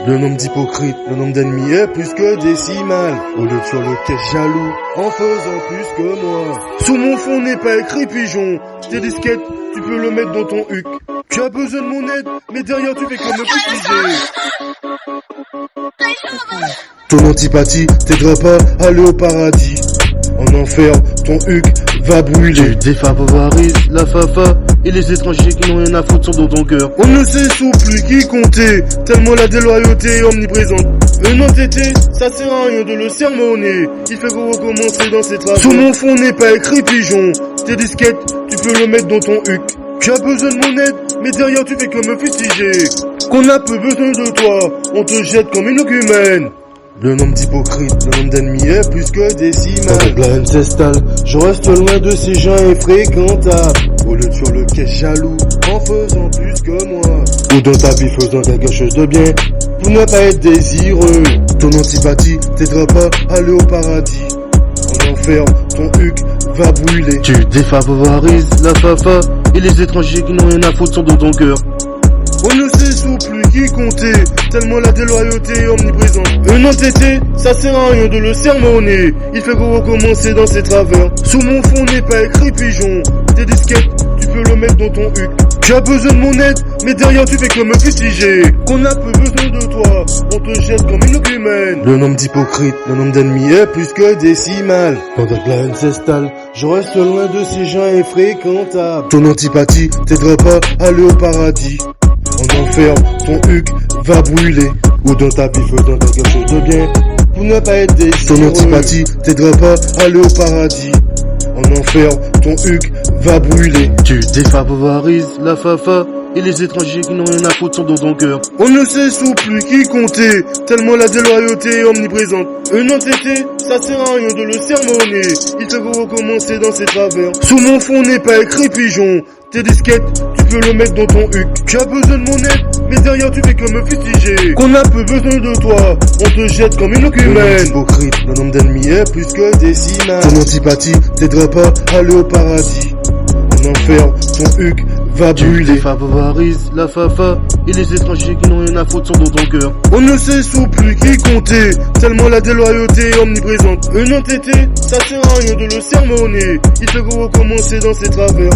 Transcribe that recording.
Le nombre d'hypocrites, le nombre d'ennemis est plus que décimal. Au lieu de sur le quai jaloux, en faisant plus que moi. Sous mon fond n'est pas écrit pigeon. Tes disquettes, tu peux le mettre dans ton huc. Tu as besoin de mon aide, mais derrière tu fais comme me fustiger. Ton antipathie t'aidera pas à aller au paradis. En enfer, ton huc va brûler. Tu défavorises la fafa et les étrangers qui n'ont rien à foutre sont dans ton cœur. On ne sait sous plus qui compter, tellement la déloyauté est omniprésente. Un entêté, ça sert à rien de le sermonner. Il fait vous recommencer dans ses travaux. Sous mon fond n'est pas écrit pigeon. Tes disquettes, tu peux le mettre dans ton huc. Tu as besoin de mon aide, mais derrière tu fais que me fustiger. Qu'on a peu besoin de toi, on te jette comme une humaine. Le nombre d'hypocrites, le nombre d'ennemis est plus que décimal. Avec la haine s'installe, je reste loin de ces gens infréquentables. Au lieu de sur le quai jaloux, en faisant plus que moi. Ou dans ta vie faisant quelque chose de bien, pour ne pas être désireux. Ton antipathie t'aidera pas à aller au paradis. En enfer, ton huc va brûler. Tu défavorises la fafa et les étrangers qui n'ont rien à foutre sont dans ton cœur. On ne sait sous plus qui compter, tellement la déloyauté est omniprésente. Un entêté, ça sert à rien de le sermonner. Il fait que recommencer dans ses travers. Sous mon fond n'est pas écrit pigeon. Tes disquettes, tu peux le mettre dans ton huc. Tu as besoin de mon aide, mais derrière tu fais que me fustiger. Qu'on a peu besoin de toi, on te jette comme une humaine. Le nombre d'hypocrites, le nombre d'ennemis est plus que décimal. Pendant que la haine s'installe, je reste loin de ces gens infréquentables. Ton antipathie t'aidera pas à aller au paradis. En enfer, ton huc va brûler. Ou dans ta vie faisant quelque chose de bien, pour ne pas être désireux. Ton antipathie t'aidera pas à aller au paradis. En enfer, ton huc va brûler. Tu défavorises la fafa et les étrangers qui n'ont rien à foutre sont dans ton cœur. On ne sait sous plus qui compter, tellement la déloyauté est omniprésente. Un entêté, ça sert à rien de le sermonner. Il fait vous recommencer dans ses travers. Sous mon fond n'est pas écrit pigeon. Tes disquettes, tu peux le mettre dans ton huc. Tu as besoin de mon aide, mais derrière tu fais que me fustiger. Qu'on a peu besoin de toi, on te jette comme une humaine. Le nombre d'hypocrites, le nombre d'ennemis est plus que décimal. Ton antipathie t'aidera pas à aller au paradis. En enfer, ton huc va brûler. Tu défavorises la fafa et les étrangers qui n'ont rien à foutre sont dans ton cœur. On ne sait sous plus qui compter, tellement la déloyauté est omniprésente. Un entêté, ça sert à rien de le sermonner. Il fait que recommencer dans ses travers.